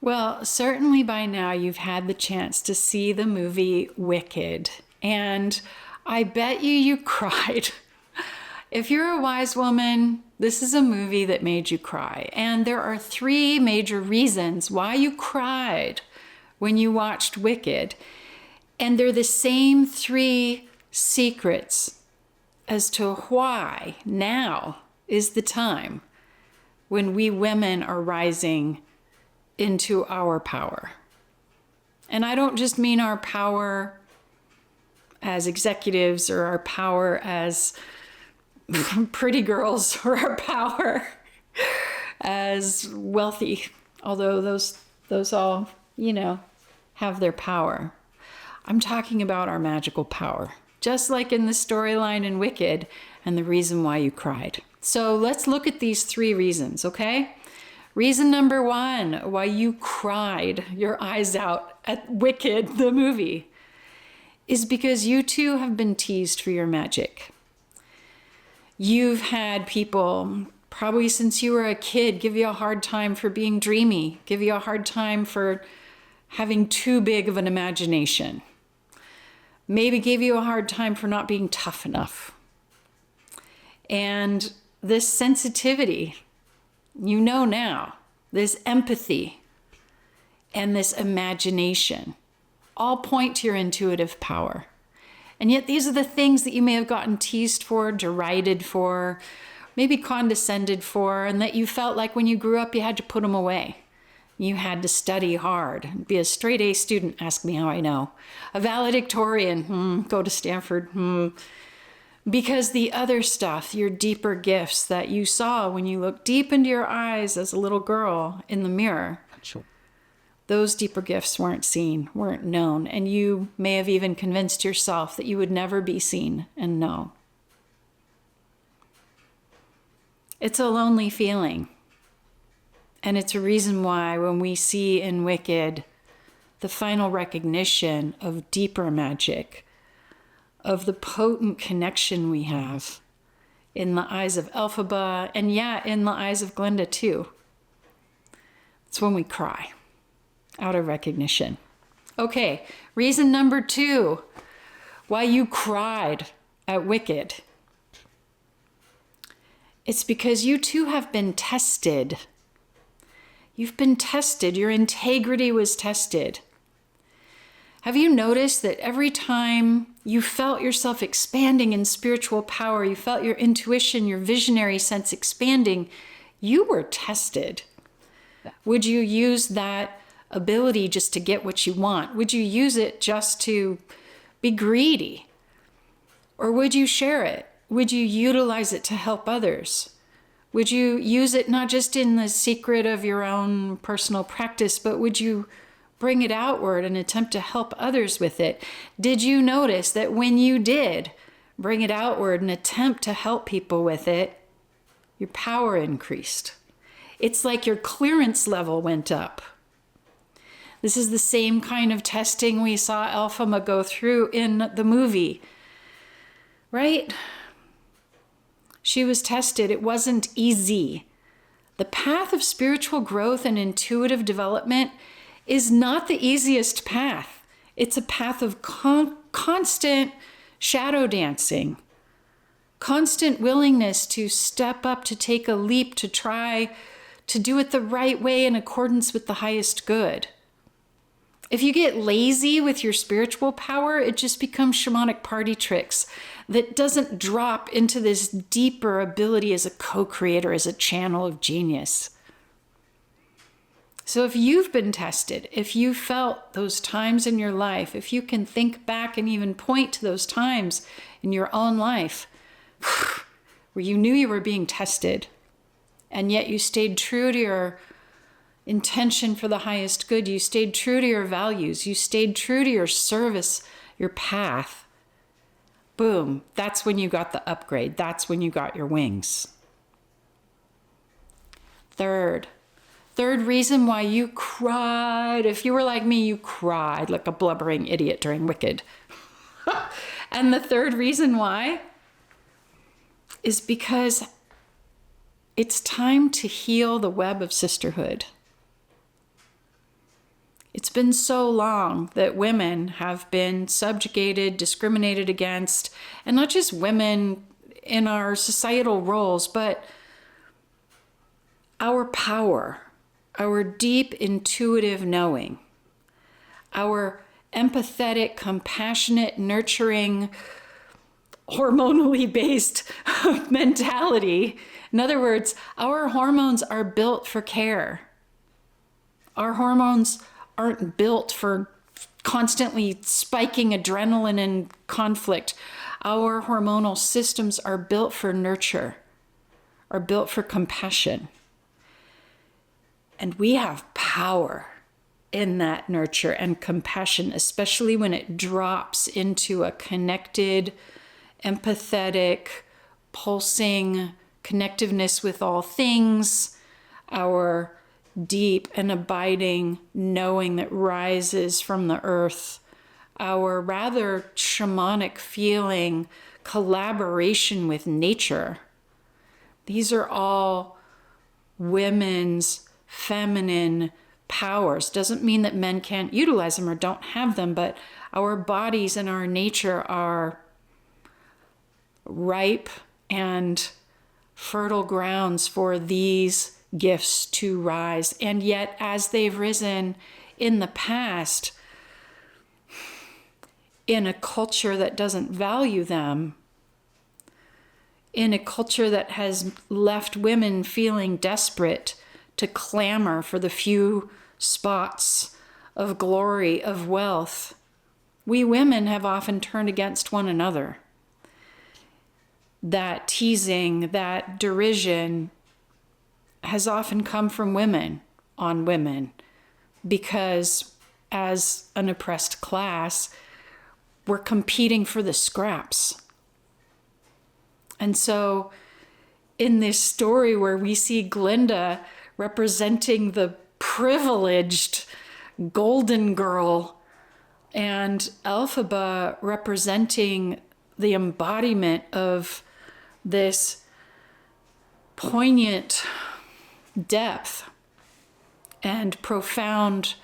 Well, certainly by now you've had the chance to see the movie Wicked, and I bet you cried. If you're a wise woman, this is a movie that made you cry. And there are 3 major reasons why you cried when you watched Wicked. And they're the same 3 secrets as to why now is the time when we women are rising into our power. And I don't just mean our power as executives or our power as pretty girls or our power as wealthy, although those all, have their power. I'm talking about our magical power, just like in the storyline in Wicked and the reason why you cried. So let's look at these 3 reasons, okay? Reason number 1, why you cried your eyes out at Wicked, the movie, is because you too have been teased for your magic. You've had people, probably since you were a kid, give you a hard time for being dreamy, give you a hard time for having too big of an imagination. Maybe gave you a hard time for not being tough enough. And this sensitivity, now, this empathy and this imagination all point to your intuitive power. And yet these are the things that you may have gotten teased for, derided for, maybe condescended for, and that you felt like when you grew up you had to put them away. You had to study hard, be a straight A student, ask me how I know. A valedictorian, go to Stanford, Because the other stuff, your deeper gifts that you saw when you looked deep into your eyes as a little girl in the mirror, Sure. Those deeper gifts weren't seen, weren't known, and you may have even convinced yourself that you would never be seen and know. It's a lonely feeling. And it's a reason why when we see in Wicked the final recognition of deeper magic, of the potent connection we have in the eyes of Elphaba, and in the eyes of Glenda too, it's when we cry out of recognition. Okay, reason number 2, why you cried at Wicked. It's because you too have been tested. You've been tested. Your integrity was tested. Have you noticed that every time you felt yourself expanding in spiritual power, you felt your intuition, your visionary sense expanding, you were tested? Would you use that ability just to get what you want? Would you use it just to be greedy? Or would you share it? Would you utilize it to help others? Would you use it not just in the secret of your own personal practice, but would you bring it outward and attempt to help others with it? Did you notice that when you did bring it outward and attempt to help people with it, your power increased? It's like your clearance level went up. This is the same kind of testing we saw Elphaba go through in the movie, right? She was tested. It wasn't easy. The path of spiritual growth and intuitive development is not the easiest path. It's a path of constant shadow dancing, constant willingness to step up, to take a leap, to try to do it the right way in accordance with the highest good. If you get lazy with your spiritual power, it just becomes shamanic party tricks that doesn't drop into this deeper ability as a co-creator, as a channel of genius. So if you've been tested, if you felt those times in your life, if you can think back and even point to those times in your own life where you knew you were being tested, and yet you stayed true to your intention for the highest good, you stayed true to your values, you stayed true to your service, your path, boom, that's when you got the upgrade. That's when you got your wings. Third reason why you cried, if you were like me, you cried like a blubbering idiot during Wicked. And the third reason why is because it's time to heal the web of sisterhood. It's been so long that women have been subjugated, discriminated against, and not just women in our societal roles, but our power, our deep intuitive knowing, our empathetic, compassionate, nurturing, hormonally based mentality. In other words, our hormones are built for care. Our hormones aren't built for constantly spiking adrenaline and conflict. Our hormonal systems are built for nurture, are built for compassion. And we have power in that nurture and compassion, especially when it drops into a connected, empathetic, pulsing connectiveness with all things, our deep and abiding knowing that rises from the earth, our rather shamanic feeling collaboration with nature. These are all women's feminine powers. Doesn't mean that men can't utilize them or don't have them, but our bodies and our nature are ripe and fertile grounds for these gifts to rise. And yet, as they've risen in the past, in a culture that doesn't value them, in a culture that has left women feeling desperate to clamor for the few spots of glory, of wealth, we women have often turned against one another. That teasing, that derision has often come from women on women, because as an oppressed class, we're competing for the scraps. And so in this story where we see Glinda representing the privileged golden girl and Elphaba representing the embodiment of this poignant depth and profound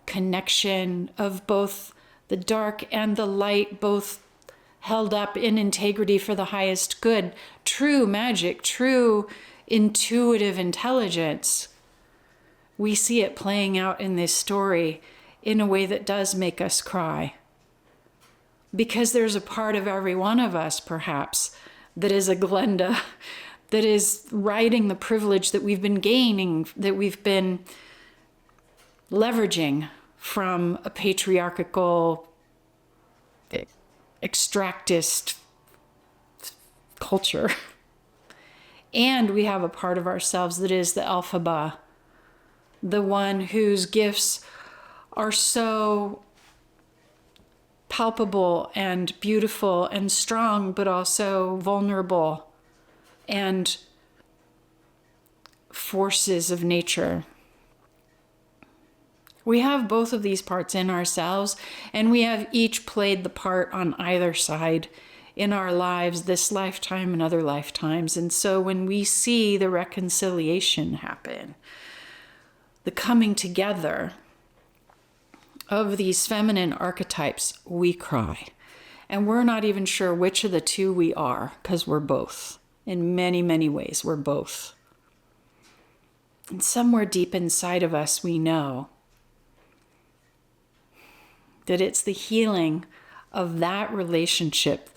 connection of both the dark and the light, both held up in integrity for the highest good, true magic, true intuitive intelligence. We see it playing out in this story in a way that does make us cry. Because there's a part of every one of us, perhaps, that is a Glenda, that is riding the privilege that we've been gaining, that we've been leveraging from a patriarchal, extractist culture. And we have a part of ourselves that is the Elphaba, the one whose gifts are so palpable and beautiful and strong, but also vulnerable and forces of nature. We have both of these parts in ourselves, and we have each played the part on either side in our lives, this lifetime and other lifetimes. And so when we see the reconciliation happen, the coming together of these feminine archetypes, we cry. And we're not even sure which of the two we are, because we're both. In many, many ways, we're both. And somewhere deep inside of us, we know that it's the healing of that relationship,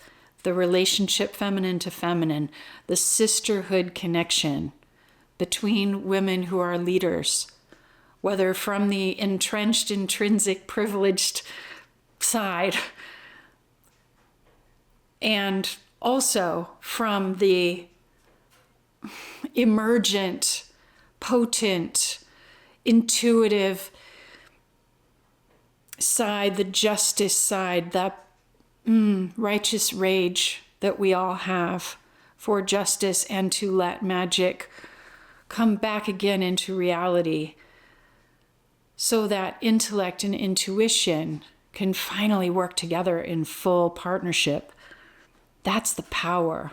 the relationship feminine to feminine, the sisterhood connection between women who are leaders, whether from the entrenched, intrinsic, privileged side, and also from the emergent, potent, intuitive side, the justice side, that righteous rage that we all have for justice and to let magic come back again into reality, so that intellect and intuition can finally work together in full partnership. That's the power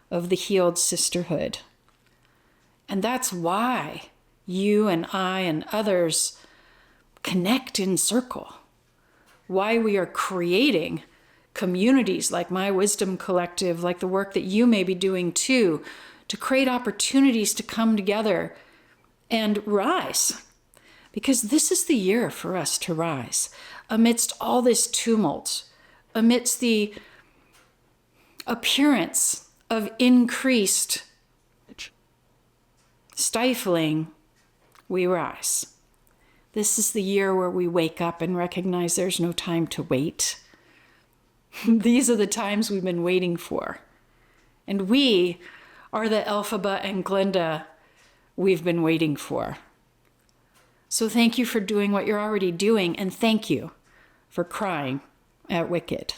of the healed sisterhood. And that's why you and I and others connect in circle, why we are creating communities like My Wisdom Collective, like the work that you may be doing too, to create opportunities to come together and rise. Because this is the year for us to rise amidst all this tumult, amidst the appearance of increased stifling, we rise. This is the year where we wake up and recognize there's no time to wait. These are the times we've been waiting for. And we are the Elphaba and Glenda we've been waiting for. So thank you for doing what you're already doing, and thank you for crying at Wicked.